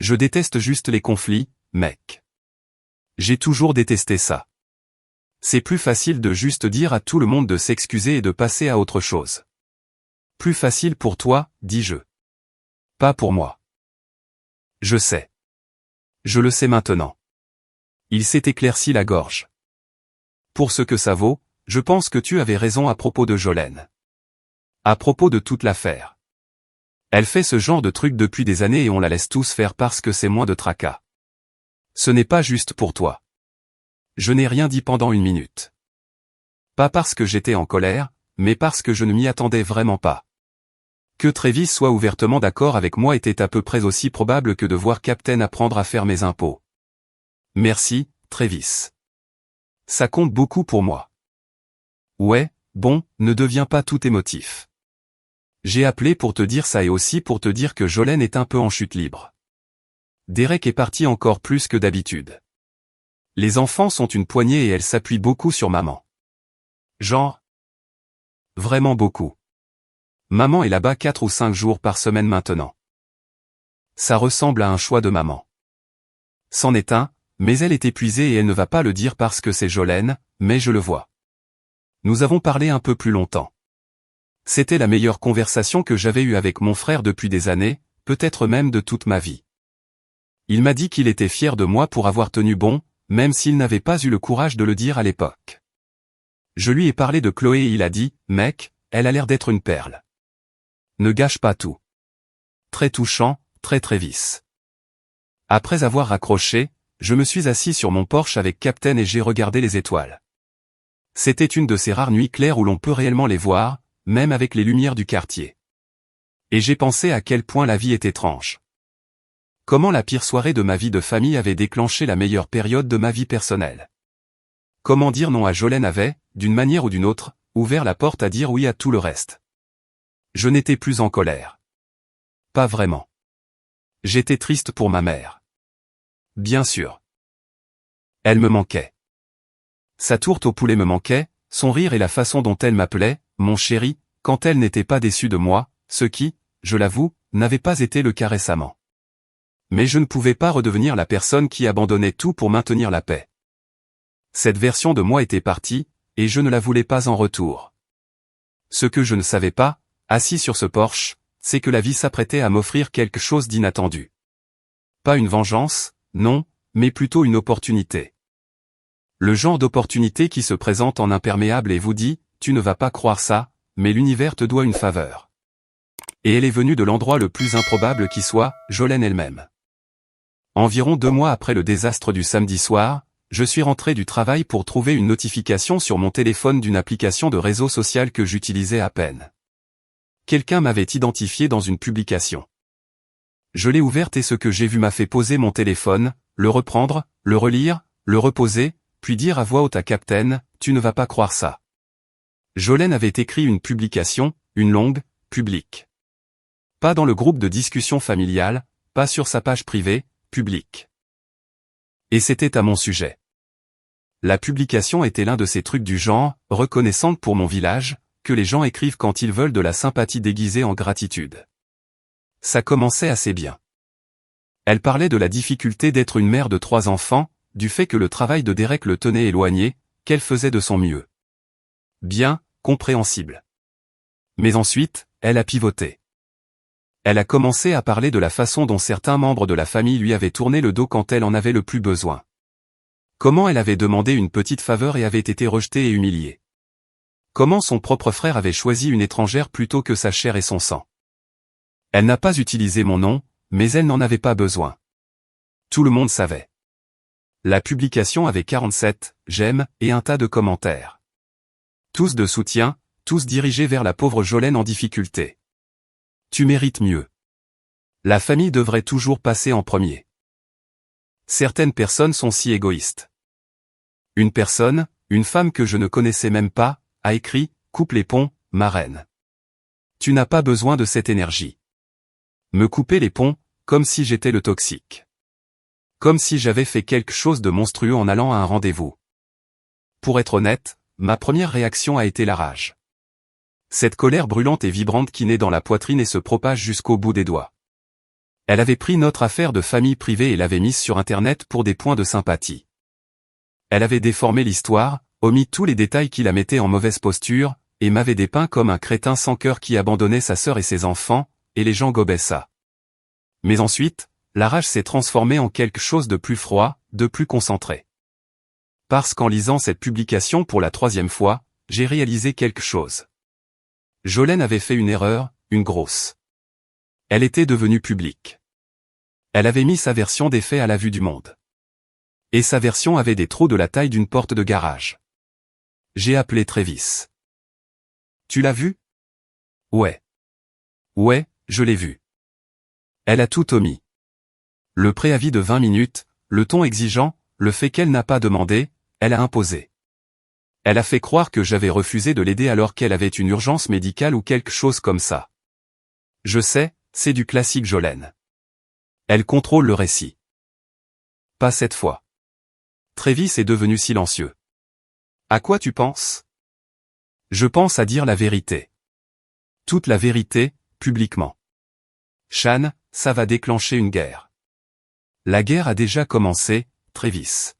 Je déteste juste les conflits, mec. J'ai toujours détesté ça. C'est plus facile de juste dire à tout le monde de s'excuser et de passer à autre chose. Plus facile pour toi, dis-je. Pas pour moi. Je sais. Je le sais maintenant. Il s'est éclairci la gorge. Pour ce que ça vaut, je pense que tu avais raison à propos de Jolene. À propos de toute l'affaire. Elle fait ce genre de truc depuis des années et on la laisse tous faire parce que c'est moins de tracas. Ce n'est pas juste pour toi. Je n'ai rien dit pendant 1 minute. Pas parce que j'étais en colère, mais parce que je ne m'y attendais vraiment pas. Que Travis soit ouvertement d'accord avec moi était à peu près aussi probable que de voir Captain apprendre à faire mes impôts. Merci, Travis. Ça compte beaucoup pour moi. Ouais, bon, ne deviens pas tout émotif. J'ai appelé pour te dire ça et aussi pour te dire que Jolene est un peu en chute libre. Derek est parti encore plus que d'habitude. Les enfants sont une poignée et elle s'appuie beaucoup sur maman. Genre? Vraiment beaucoup. Maman est là-bas 4 ou 5 jours par semaine maintenant. Ça ressemble à un choix de maman. C'en est un, mais elle est épuisée et elle ne va pas le dire parce que c'est Jolene, mais je le vois. Nous avons parlé un peu plus longtemps. C'était la meilleure conversation que j'avais eue avec mon frère depuis des années, peut-être même de toute ma vie. Il m'a dit qu'il était fier de moi pour avoir tenu bon, même s'il n'avait pas eu le courage de le dire à l'époque. Je lui ai parlé de Chloé et il a dit, « Mec, elle a l'air d'être une perle. Ne gâche pas tout. » Très touchant, très Travis. Après avoir raccroché, je me suis assis sur mon porche avec Captain et j'ai regardé les étoiles. C'était une de ces rares nuits claires où l'on peut réellement les voir, même avec les lumières du quartier. Et j'ai pensé à quel point la vie est étrange. Comment la pire soirée de ma vie de famille avait déclenché la meilleure période de ma vie personnelle. Comment dire non à Jolene avait, d'une manière ou d'une autre, ouvert la porte à dire oui à tout le reste. Je n'étais plus en colère. Pas vraiment. J'étais triste pour ma mère. Bien sûr. Elle me manquait. Sa tourte au poulet me manquait, son rire et la façon dont elle m'appelait, mon chéri, quand elle n'était pas déçue de moi, ce qui, je l'avoue, n'avait pas été le cas récemment. Mais je ne pouvais pas redevenir la personne qui abandonnait tout pour maintenir la paix. Cette version de moi était partie, et je ne la voulais pas en retour. Ce que je ne savais pas, assis sur ce porche, c'est que la vie s'apprêtait à m'offrir quelque chose d'inattendu. Pas une vengeance, non, mais plutôt une opportunité. Le genre d'opportunité qui se présente en imperméable et vous dit, tu ne vas pas croire ça, mais l'univers te doit une faveur. Et elle est venue de l'endroit le plus improbable qui soit, Jolene elle-même. Environ 2 mois après le désastre du samedi soir, je suis rentré du travail pour trouver une notification sur mon téléphone d'une application de réseau social que j'utilisais à peine. Quelqu'un m'avait identifié dans une publication. Je l'ai ouverte et ce que j'ai vu m'a fait poser mon téléphone, le reprendre, le relire, le reposer, puis dire à voix haute à Captain, tu ne vas pas croire ça. Jolene avait écrit une publication, une longue, publique. Pas dans le groupe de discussion familiale, pas sur sa page privée, publique. Et c'était à mon sujet. La publication était l'un de ces trucs du genre, reconnaissante pour mon village, que les gens écrivent quand ils veulent de la sympathie déguisée en gratitude. Ça commençait assez bien. Elle parlait de la difficulté d'être une mère de 3 enfants, du fait que le travail de Derek le tenait éloigné, qu'elle faisait de son mieux. Bien, compréhensible. Mais ensuite, elle a pivoté. Elle a commencé à parler de la façon dont certains membres de la famille lui avaient tourné le dos quand elle en avait le plus besoin. Comment elle avait demandé une petite faveur et avait été rejetée et humiliée. Comment son propre frère avait choisi une étrangère plutôt que sa chair et son sang. Elle n'a pas utilisé mon nom, mais elle n'en avait pas besoin. Tout le monde savait. La publication avait 47 j'aime et un tas de commentaires. Tous de soutien, tous dirigés vers la pauvre Jolene en difficulté. Tu mérites mieux. La famille devrait toujours passer en premier. Certaines personnes sont si égoïstes. Une personne, une femme que je ne connaissais même pas, a écrit « Coupe les ponts, ma reine. Tu n'as pas besoin de cette énergie. » Me couper les ponts, comme si j'étais le toxique. Comme si j'avais fait quelque chose de monstrueux en allant à un rendez-vous. Pour être honnête, ma première réaction a été la rage. Cette colère brûlante et vibrante qui naît dans la poitrine et se propage jusqu'au bout des doigts. Elle avait pris notre affaire de famille privée et l'avait mise sur Internet pour des points de sympathie. Elle avait déformé l'histoire, omis tous les détails qui la mettaient en mauvaise posture, et m'avait dépeint comme un crétin sans cœur qui abandonnait sa sœur et ses enfants, et les gens gobaient ça. Mais ensuite, la rage s'est transformée en quelque chose de plus froid, de plus concentré. Parce qu'en lisant cette publication pour la 3e fois, j'ai réalisé quelque chose. Jolene avait fait une erreur, une grosse. Elle était devenue publique. Elle avait mis sa version des faits à la vue du monde. Et sa version avait des trous de la taille d'une porte de garage. J'ai appelé Travis. Tu l'as vu? Ouais. Ouais, je l'ai vu. Elle a tout omis. Le préavis de 20 minutes, le ton exigeant, le fait qu'elle n'a pas demandé, elle a imposé. Elle a fait croire que j'avais refusé de l'aider alors qu'elle avait une urgence médicale ou quelque chose comme ça. Je sais, c'est du classique Jolene. Elle contrôle le récit. Pas cette fois. Travis est devenu silencieux. À quoi tu penses? Je pense à dire la vérité. Toute la vérité, publiquement. Shan, ça va déclencher une guerre. La guerre a déjà commencé, Travis.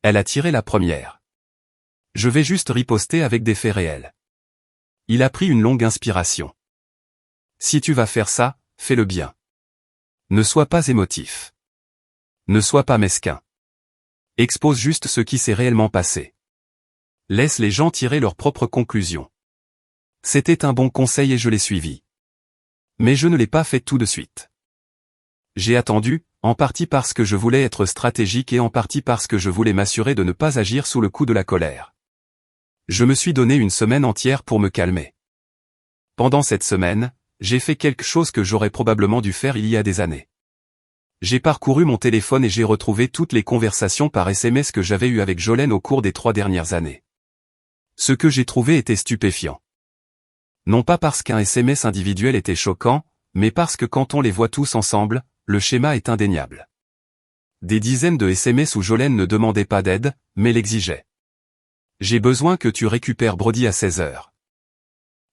Elle a tiré la première. Je vais juste riposter avec des faits réels. Il a pris une longue inspiration. Si tu vas faire ça, fais-le bien. Ne sois pas émotif. Ne sois pas mesquin. Expose juste ce qui s'est réellement passé. Laisse les gens tirer leurs propres conclusions. C'était un bon conseil et je l'ai suivi. Mais je ne l'ai pas fait tout de suite. J'ai attendu, en partie parce que je voulais être stratégique et en partie parce que je voulais m'assurer de ne pas agir sous le coup de la colère. Je me suis donné une semaine entière pour me calmer. Pendant cette semaine, j'ai fait quelque chose que j'aurais probablement dû faire il y a des années. J'ai parcouru mon téléphone et j'ai retrouvé toutes les conversations par SMS que j'avais eues avec Jolene au cours des 3 dernières années. Ce que j'ai trouvé était stupéfiant. Non pas parce qu'un SMS individuel était choquant, mais parce que quand on les voit tous ensemble, le schéma est indéniable. Des dizaines de SMS où Jolene ne demandait pas d'aide, mais l'exigeait. J'ai besoin que tu récupères Brody à 16h.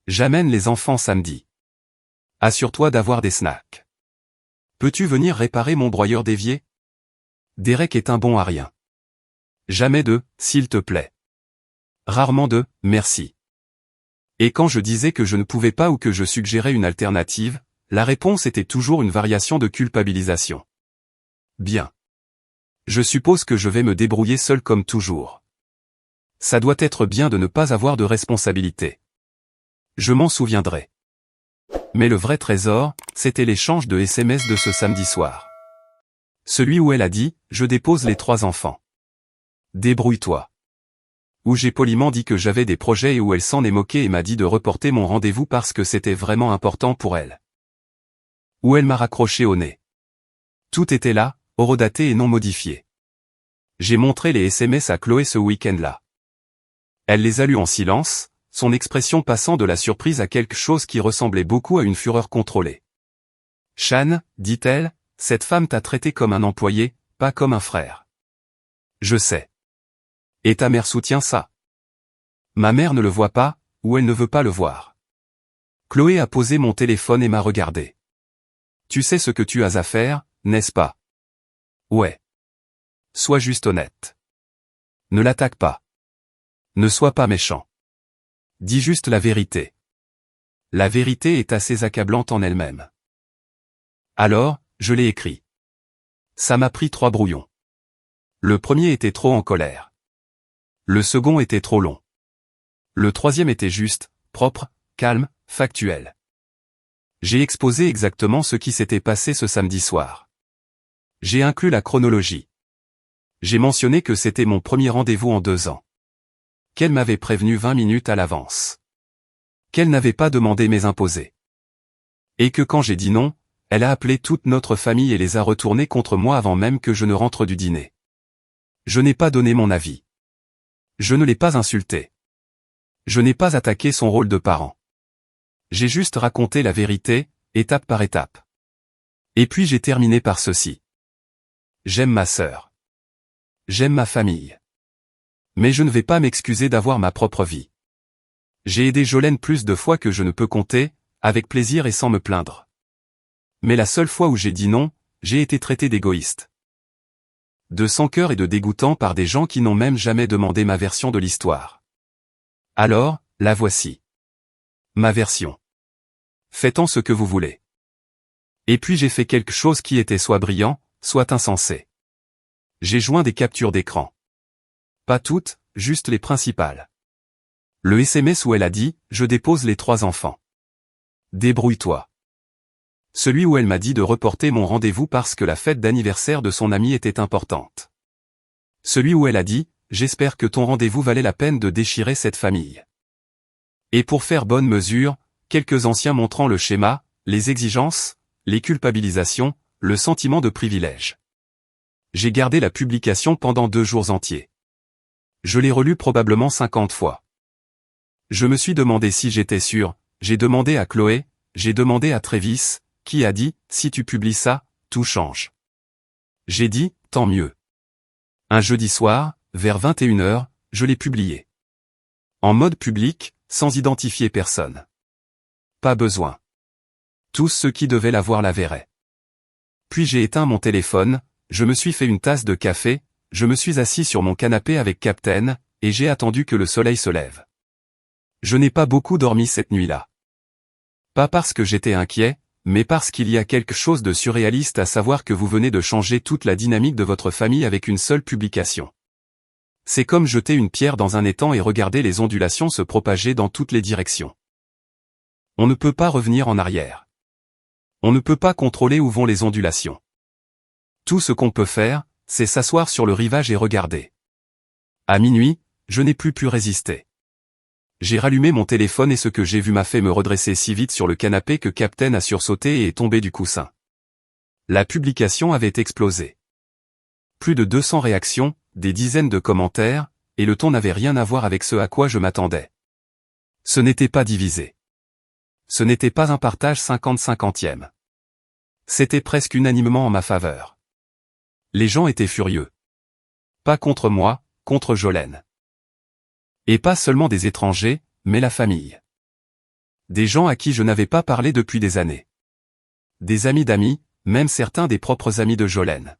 J'amène les enfants samedi. Assure-toi d'avoir des snacks. Peux-tu venir réparer mon broyeur d'évier? Derek est un bon à rien. Jamais de « s'il te plaît ». Rarement de « merci ». Et quand je disais que je ne pouvais pas ou que je suggérais une alternative, la réponse était toujours une variation de culpabilisation. Bien. Je suppose que je vais me débrouiller seul comme toujours. Ça doit être bien de ne pas avoir de responsabilité. Je m'en souviendrai. Mais le vrai trésor, c'était l'échange de SMS de ce samedi soir. Celui où elle a dit « Je dépose les 3 enfants. Débrouille-toi ». Où j'ai poliment dit que j'avais des projets et où elle s'en est moquée et m'a dit de reporter mon rendez-vous parce que c'était vraiment important pour elle. Où elle m'a raccroché au nez. Tout était là, horodaté et non modifié. J'ai montré les SMS à Chloé ce week-end-là. Elle les a lus en silence, son expression passant de la surprise à quelque chose qui ressemblait beaucoup à une fureur contrôlée. « Shan, dit-elle, cette femme t'a traité comme un employé, pas comme un frère. » Je sais. Et ta mère soutient ça. Ma mère ne le voit pas, ou elle ne veut pas le voir. Chloé a posé mon téléphone et m'a regardé. Tu sais ce que tu as à faire, n'est-ce pas? Ouais. Sois juste honnête. Ne l'attaque pas. Ne sois pas méchant. Dis juste la vérité. La vérité est assez accablante en elle-même. Alors, je l'ai écrit. Ça m'a pris 3 brouillons. Le premier était trop en colère. Le second était trop long. Le troisième était juste, propre, calme, factuel. J'ai exposé exactement ce qui s'était passé ce samedi soir. J'ai inclus la chronologie. J'ai mentionné que c'était mon premier rendez-vous en 2 ans. Qu'elle m'avait prévenu 20 minutes à l'avance. Qu'elle n'avait pas demandé mes imposés. Et que quand j'ai dit non, elle a appelé toute notre famille et les a retournés contre moi avant même que je ne rentre du dîner. Je n'ai pas donné mon avis. Je ne l'ai pas insulté. Je n'ai pas attaqué son rôle de parent. J'ai juste raconté la vérité, étape par étape. Et puis j'ai terminé par ceci. J'aime ma sœur. J'aime ma famille. Mais je ne vais pas m'excuser d'avoir ma propre vie. J'ai aidé Jolène plus de fois que je ne peux compter, avec plaisir et sans me plaindre. Mais la seule fois où j'ai dit non, j'ai été traité d'égoïste. De sans cœur et de dégoûtant par des gens qui n'ont même jamais demandé ma version de l'histoire. Alors, la voici. Ma version. Faites-en ce que vous voulez. Et puis j'ai fait quelque chose qui était soit brillant, soit insensé. J'ai joint des captures d'écran. Pas toutes, juste les principales. Le SMS où elle a dit « Je dépose les 3 enfants. Débrouille-toi ». Celui où elle m'a dit de reporter mon rendez-vous parce que la fête d'anniversaire de son amie était importante. Celui où elle a dit « J'espère que ton rendez-vous valait la peine de déchirer cette famille. » Et pour faire bonne mesure, quelques anciens montrant le schéma, les exigences, les culpabilisations, le sentiment de privilège. J'ai gardé la publication pendant 2 jours entiers. Je l'ai relue probablement 50 fois. Je me suis demandé si j'étais sûr, j'ai demandé à Chloé, j'ai demandé à Travis, qui a dit, si tu publies ça, tout change. J'ai dit, tant mieux. Un jeudi soir, vers 21h, je l'ai publié. En mode public, sans identifier personne. Pas besoin. Tous ceux qui devaient la voir la verraient. Puis j'ai éteint mon téléphone, je me suis fait une tasse de café, je me suis assis sur mon canapé avec Captain, et j'ai attendu que le soleil se lève. Je n'ai pas beaucoup dormi cette nuit-là. Pas parce que j'étais inquiet, mais parce qu'il y a quelque chose de surréaliste à savoir que vous venez de changer toute la dynamique de votre famille avec une seule publication. C'est comme jeter une pierre dans un étang et regarder les ondulations se propager dans toutes les directions. On ne peut pas revenir en arrière. On ne peut pas contrôler où vont les ondulations. Tout ce qu'on peut faire, c'est s'asseoir sur le rivage et regarder. À minuit, je n'ai plus pu résister. J'ai rallumé mon téléphone et ce que j'ai vu m'a fait me redresser si vite sur le canapé que Captain a sursauté et est tombé du coussin. La publication avait explosé. Plus de 200 réactions, des dizaines de commentaires, et le ton n'avait rien à voir avec ce à quoi je m'attendais. Ce n'était pas divisé. Ce n'était pas un partage 50-50e. C'était presque unanimement en ma faveur. Les gens étaient furieux. Pas contre moi, contre Jolène. Et pas seulement des étrangers, mais la famille. Des gens à qui je n'avais pas parlé depuis des années. Des amis d'amis, même certains des propres amis de Jolène.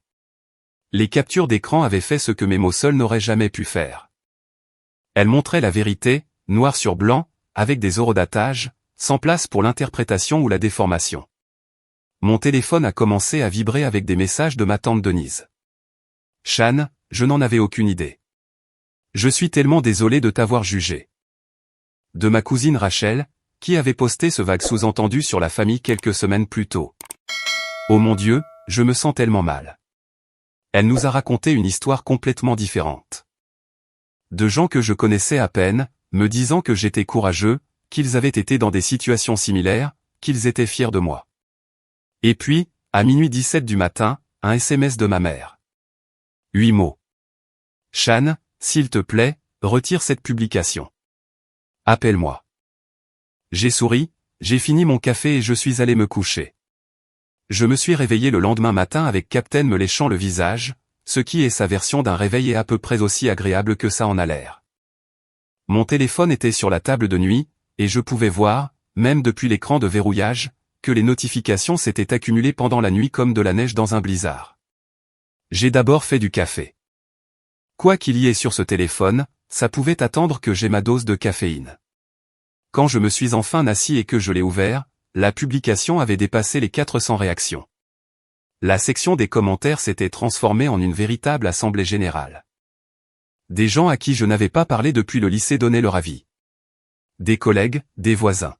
Les captures d'écran avaient fait ce que mes mots seuls n'auraient jamais pu faire. Elles montraient la vérité, noir sur blanc, avec des horodatages, sans place pour l'interprétation ou la déformation. Mon téléphone a commencé à vibrer avec des messages de ma tante Denise. Shan, je n'en avais aucune idée. Je suis tellement désolé de t'avoir jugé. De ma cousine Rachel, qui avait posté ce vague sous-entendu sur la famille quelques semaines plus tôt. Oh mon Dieu, je me sens tellement mal. Elle nous a raconté une histoire complètement différente. De gens que je connaissais à peine, me disant que j'étais courageux, qu'ils avaient été dans des situations similaires, qu'ils étaient fiers de moi. Et puis, à minuit 17 du matin, un SMS de ma mère. 8 mots. Shan, s'il te plaît, retire cette publication. Appelle-moi. J'ai souri, j'ai fini mon café et je suis allé me coucher. Je me suis réveillé le lendemain matin avec Captain me léchant le visage, ce qui est sa version d'un réveil et à peu près aussi agréable que ça en a l'air. Mon téléphone était sur la table de nuit, et je pouvais voir, même depuis l'écran de verrouillage, que les notifications s'étaient accumulées pendant la nuit comme de la neige dans un blizzard. J'ai d'abord fait du café. Quoi qu'il y ait sur ce téléphone, ça pouvait attendre que j'ai ma dose de caféine. Quand je me suis enfin assis et que je l'ai ouvert, la publication avait dépassé les 400 réactions. La section des commentaires s'était transformée en une véritable assemblée générale. Des gens à qui je n'avais pas parlé depuis le lycée donnaient leur avis. Des collègues, des voisins.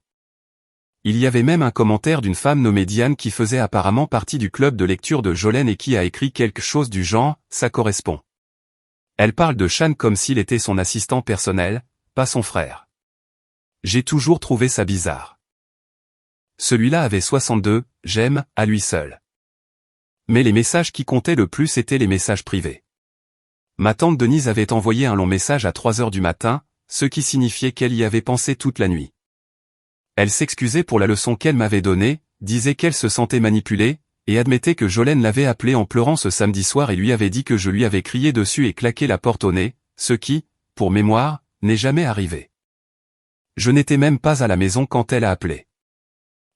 Il y avait même un commentaire d'une femme nommée Diane qui faisait apparemment partie du club de lecture de Jolene et qui a écrit quelque chose du genre « ça correspond ». Elle parle de Shan comme s'il était son assistant personnel, pas son frère. J'ai toujours trouvé ça bizarre. Celui-là avait 62 « j'aime » à lui seul. Mais les messages qui comptaient le plus étaient les messages privés. Ma tante Denise avait envoyé un long message à 3 heures du matin, ce qui signifiait qu'elle y avait pensé toute la nuit. Elle s'excusait pour la leçon qu'elle m'avait donnée, disait qu'elle se sentait manipulée, et admettait que Jolene l'avait appelée en pleurant ce samedi soir et lui avait dit que je lui avais crié dessus et claqué la porte au nez, ce qui, pour mémoire, n'est jamais arrivé. Je n'étais même pas à la maison quand elle a appelé.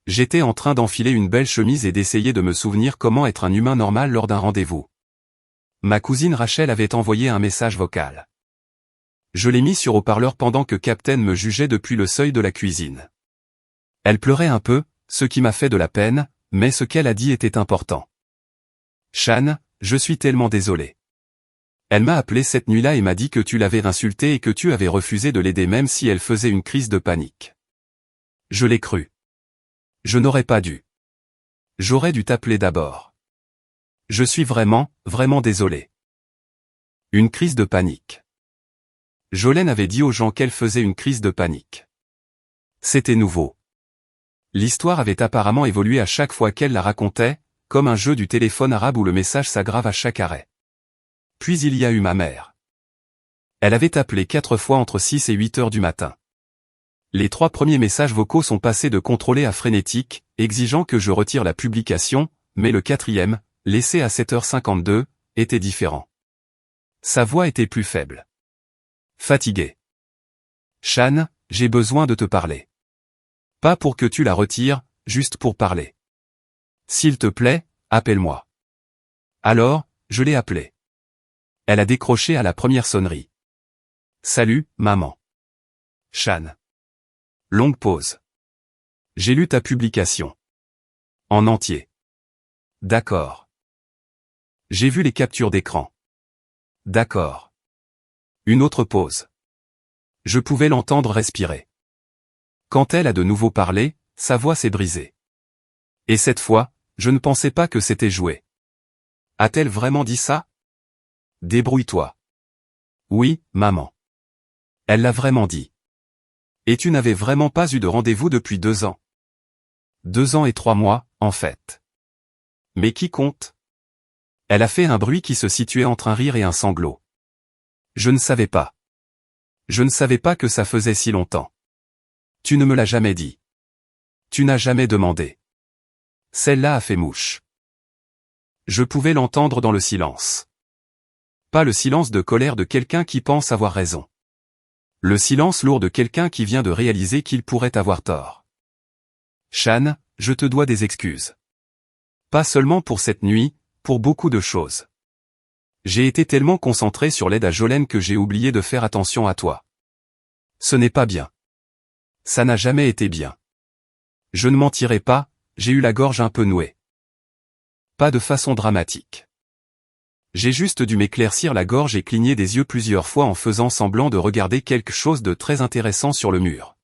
J'étais en train d'enfiler une belle chemise et d'essayer de me souvenir comment être un humain normal lors d'un rendez-vous. Ma cousine Rachel avait envoyé un message vocal. Je l'ai mis sur haut-parleur pendant que Captain me jugeait depuis le seuil de la cuisine. Elle pleurait un peu, ce qui m'a fait de la peine, mais ce qu'elle a dit était important. Shan, je suis tellement désolé. Elle m'a appelé cette nuit-là et m'a dit que tu l'avais insultée et que tu avais refusé de l'aider même si elle faisait une crise de panique. Je l'ai cru. Je n'aurais pas dû. J'aurais dû t'appeler d'abord. Je suis vraiment, vraiment désolé. Une crise de panique. Jolene avait dit aux gens qu'elle faisait une crise de panique. C'était nouveau. L'histoire avait apparemment évolué à chaque fois qu'elle la racontait, comme un jeu du téléphone arabe où le message s'aggrave à chaque arrêt. Puis il y a eu ma mère. Elle avait appelé 4 fois entre 6 et 8 heures du matin. Les 3 premiers messages vocaux sont passés de contrôlé à frénétique, exigeant que je retire la publication, mais le 4e, laissé à 7h52, était différent. Sa voix était plus faible. Fatiguée. Shan, j'ai besoin de te parler. Pas pour que tu la retires, juste pour parler. S'il te plaît, appelle-moi. Alors, je l'ai appelée. Elle a décroché à la première sonnerie. Salut, maman. Shan. Longue pause. J'ai lu ta publication. En entier. D'accord. J'ai vu les captures d'écran. D'accord. Une autre pause. Je pouvais l'entendre respirer. Quand elle a de nouveau parlé, sa voix s'est brisée. Et cette fois, je ne pensais pas que c'était joué. A-t-elle vraiment dit ça? Débrouille-toi. Oui, maman. Elle l'a vraiment dit. Et tu n'avais vraiment pas eu de rendez-vous depuis 2 ans. 2 ans et 3 mois, en fait. Mais qui compte? Elle a fait un bruit qui se situait entre un rire et un sanglot. Je ne savais pas. Je ne savais pas que ça faisait si longtemps. Tu ne me l'as jamais dit. Tu n'as jamais demandé. Celle-là a fait mouche. Je pouvais l'entendre dans le silence. Pas le silence de colère de quelqu'un qui pense avoir raison. Le silence lourd de quelqu'un qui vient de réaliser qu'il pourrait avoir tort. Shan, je te dois des excuses. Pas seulement pour cette nuit, pour beaucoup de choses. J'ai été tellement concentré sur l'aide à Jolene que j'ai oublié de faire attention à toi. Ce n'est pas bien. Ça n'a jamais été bien. Je ne mentirai pas, j'ai eu la gorge un peu nouée. Pas de façon dramatique. J'ai juste dû m'éclaircir la gorge et cligner des yeux plusieurs fois en faisant semblant de regarder quelque chose de très intéressant sur le mur.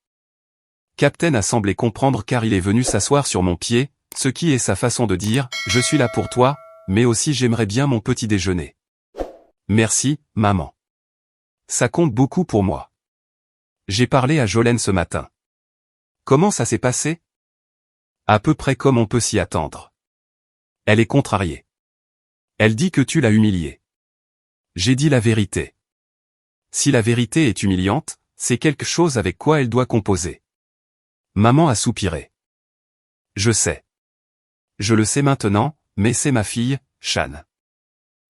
Captain a semblé comprendre car il est venu s'asseoir sur mon pied, ce qui est sa façon de dire « Je suis là pour toi, mais aussi j'aimerais bien mon petit déjeuner. » Merci, maman. Ça compte beaucoup pour moi. J'ai parlé à Jolene ce matin. Comment ça s'est passé? À peu près comme on peut s'y attendre. Elle est contrariée. Elle dit que tu l'as humiliée. J'ai dit la vérité. Si la vérité est humiliante, c'est quelque chose avec quoi elle doit composer. Maman a soupiré. Je sais. Je le sais maintenant, mais c'est ma fille, Shan.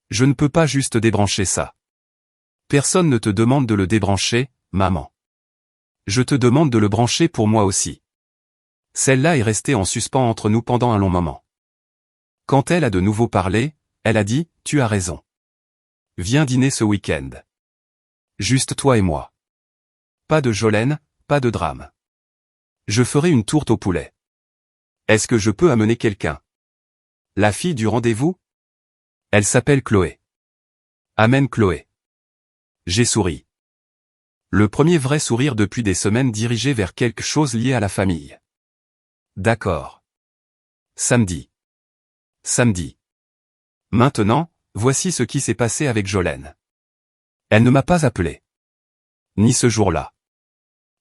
Je ne peux pas juste débrancher ça. Personne ne te demande de le débrancher, maman. Je te demande de le brancher pour moi aussi. Celle-là est restée en suspens entre nous pendant un long moment. Quand elle a de nouveau parlé, elle a dit, tu as raison. Viens dîner ce week-end. Juste toi et moi. Pas de Jolene, pas de drame. Je ferai une tourte au poulet. Est-ce que je peux amener quelqu'un? La fille du rendez-vous? Elle s'appelle Chloé. Amène Chloé. J'ai souri. Le premier vrai sourire depuis des semaines dirigé vers quelque chose lié à la famille. D'accord. Samedi. Samedi. Maintenant, voici ce qui s'est passé avec Jolene. Elle ne m'a pas appelé. Ni ce jour-là.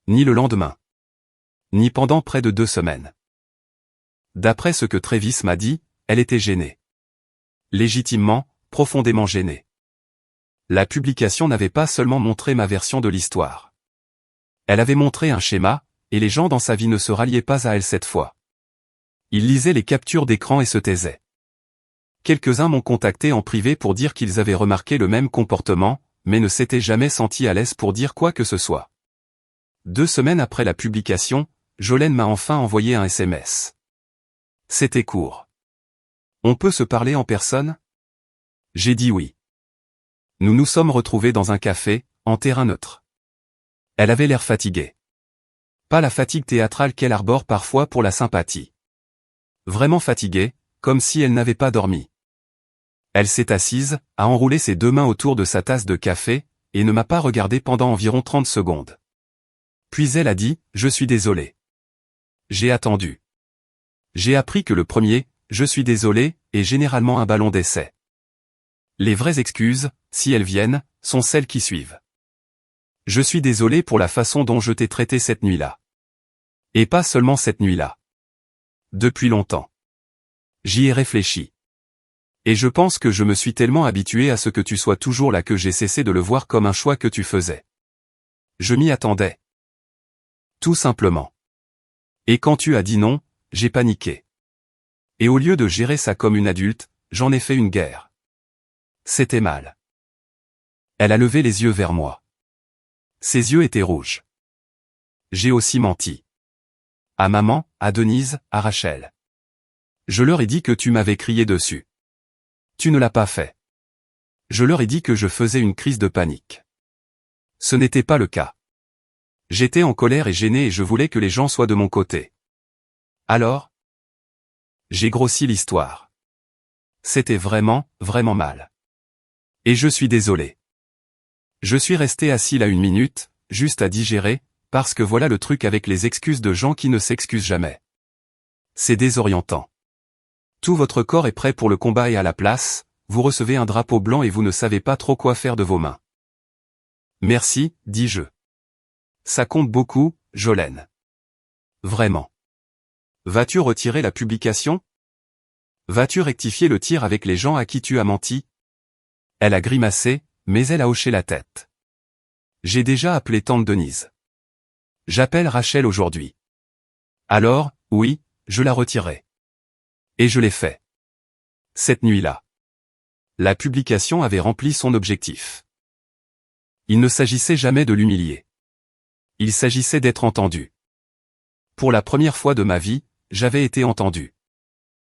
Ni le lendemain. Ni pendant près de 2 semaines. D'après ce que Travis m'a dit, elle était gênée. Légitimement, profondément gênée. La publication n'avait pas seulement montré ma version de l'histoire. Elle avait montré un schéma, et les gens dans sa vie ne se ralliaient pas à elle cette fois. Ils lisaient les captures d'écran et se taisaient. Quelques-uns m'ont contacté en privé pour dire qu'ils avaient remarqué le même comportement, mais ne s'étaient jamais sentis à l'aise pour dire quoi que ce soit. 2 semaines après la publication, Jolene m'a enfin envoyé un SMS. C'était court. On peut se parler en personne? J'ai dit oui. Nous nous sommes retrouvés dans un café, en terrain neutre. Elle avait l'air fatiguée. Pas la fatigue théâtrale qu'elle arbore parfois pour la sympathie. Vraiment fatiguée, comme si elle n'avait pas dormi. Elle s'est assise, a enroulé ses 2 mains autour de sa tasse de café, et ne m'a pas regardé pendant environ 30 secondes. Puis elle a dit, je suis désolée. J'ai attendu. J'ai appris que le premier, je suis désolé, est généralement un ballon d'essai. Les vraies excuses, si elles viennent, sont celles qui suivent. Je suis désolé pour la façon dont je t'ai traité cette nuit-là. Et pas seulement cette nuit-là. Depuis longtemps. J'y ai réfléchi. Et je pense que je me suis tellement habitué à ce que tu sois toujours là que j'ai cessé de le voir comme un choix que tu faisais. Je m'y attendais. Tout simplement. Et quand tu as dit non, j'ai paniqué. Et au lieu de gérer ça comme une adulte, j'en ai fait une guerre. C'était mal. Elle a levé les yeux vers moi. Ses yeux étaient rouges. J'ai aussi menti. À maman, à Denise, à Rachel. Je leur ai dit que tu m'avais crié dessus. Tu ne l'as pas fait. Je leur ai dit que je faisais une crise de panique. Ce n'était pas le cas. J'étais en colère et gêné et je voulais que les gens soient de mon côté. Alors? J'ai grossi l'histoire. C'était vraiment, vraiment mal. Et je suis désolé. Je suis resté assis là 1 minute, juste à digérer, parce que voilà le truc avec les excuses de gens qui ne s'excusent jamais. C'est désorientant. Tout votre corps est prêt pour le combat et à la place, vous recevez un drapeau blanc et vous ne savez pas trop quoi faire de vos mains. Merci, dis-je. Ça compte beaucoup, Jolene. Vraiment. Vas-tu retirer la publication? Vas-tu rectifier le tir avec les gens à qui tu as menti? Elle a grimacé, mais elle a hoché la tête. J'ai déjà appelé tante Denise. J'appelle Rachel aujourd'hui. Alors, oui, je la retirerai. Et je l'ai fait. Cette nuit-là. La publication avait rempli son objectif. Il ne s'agissait jamais de l'humilier. Il s'agissait d'être entendu. Pour la première fois de ma vie, j'avais été entendu.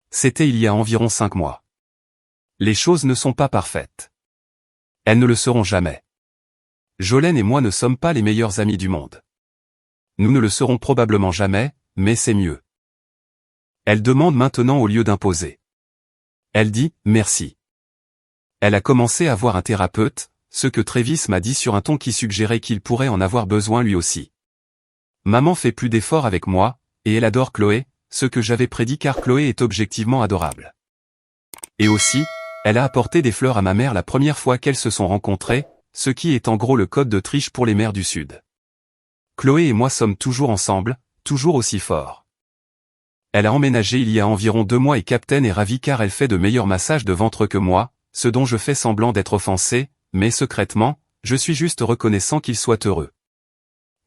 C'était il y a environ 5 mois. Les choses ne sont pas parfaites. Elles ne le seront jamais. Jolene et moi ne sommes pas les meilleurs amis du monde. Nous ne le serons probablement jamais, mais c'est mieux. Elle demande maintenant au lieu d'imposer. Elle dit « merci ». Elle a commencé à voir un thérapeute, ce que Travis m'a dit sur un ton qui suggérait qu'il pourrait en avoir besoin lui aussi. Maman fait plus d'efforts avec moi, et elle adore Chloé, ce que j'avais prédit car Chloé est objectivement adorable. Et aussi, elle a apporté des fleurs à ma mère la première fois qu'elles se sont rencontrées, ce qui est en gros le code de triche pour les mères du Sud. Chloé et moi sommes toujours ensemble, toujours aussi forts. Elle a emménagé il y a environ 2 mois et Captain est ravie car elle fait de meilleurs massages de ventre que moi, ce dont je fais semblant d'être offensé, mais secrètement, je suis juste reconnaissant qu'il soit heureux.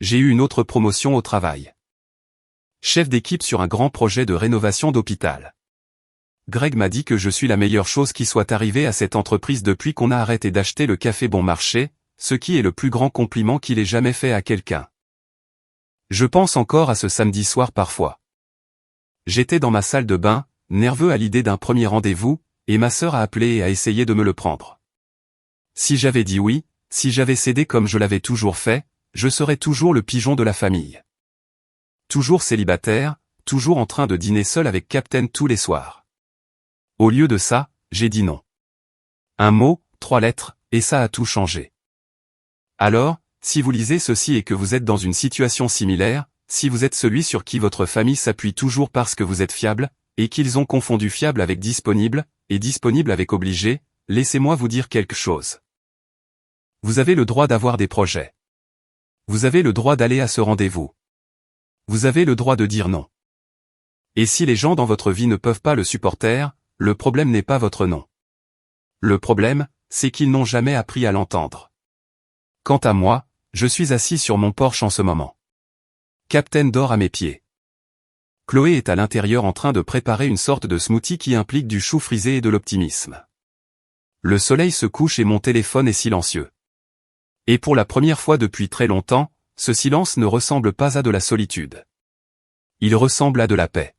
J'ai eu une autre promotion au travail. Chef d'équipe sur un grand projet de rénovation d'hôpital. Greg m'a dit que je suis la meilleure chose qui soit arrivée à cette entreprise depuis qu'on a arrêté d'acheter le café bon marché, ce qui est le plus grand compliment qu'il ait jamais fait à quelqu'un. Je pense encore à ce samedi soir parfois. J'étais dans ma salle de bain, nerveux à l'idée d'un premier rendez-vous, et ma sœur a appelé et a essayé de me le prendre. Si j'avais dit oui, si j'avais cédé comme je l'avais toujours fait, je serais toujours le pigeon de la famille. Toujours célibataire, toujours en train de dîner seul avec Captain tous les soirs. Au lieu de ça, j'ai dit non. Un mot, 3 lettres, et ça a tout changé. Alors, si vous lisez ceci et que vous êtes dans une situation similaire, si vous êtes celui sur qui votre famille s'appuie toujours parce que vous êtes fiable, et qu'ils ont confondu fiable avec disponible, et disponible avec obligé, laissez-moi vous dire quelque chose. Vous avez le droit d'avoir des projets. Vous avez le droit d'aller à ce rendez-vous. Vous avez le droit de dire non. Et si les gens dans votre vie ne peuvent pas le supporter, le problème n'est pas votre nom. Le problème, c'est qu'ils n'ont jamais appris à l'entendre. Quant à moi, je suis assis sur mon porche en ce moment. Captain dort à mes pieds. Chloé est à l'intérieur en train de préparer une sorte de smoothie qui implique du chou frisé et de l'optimisme. Le soleil se couche et mon téléphone est silencieux. Et pour la première fois depuis très longtemps, ce silence ne ressemble pas à de la solitude. Il ressemble à de la paix.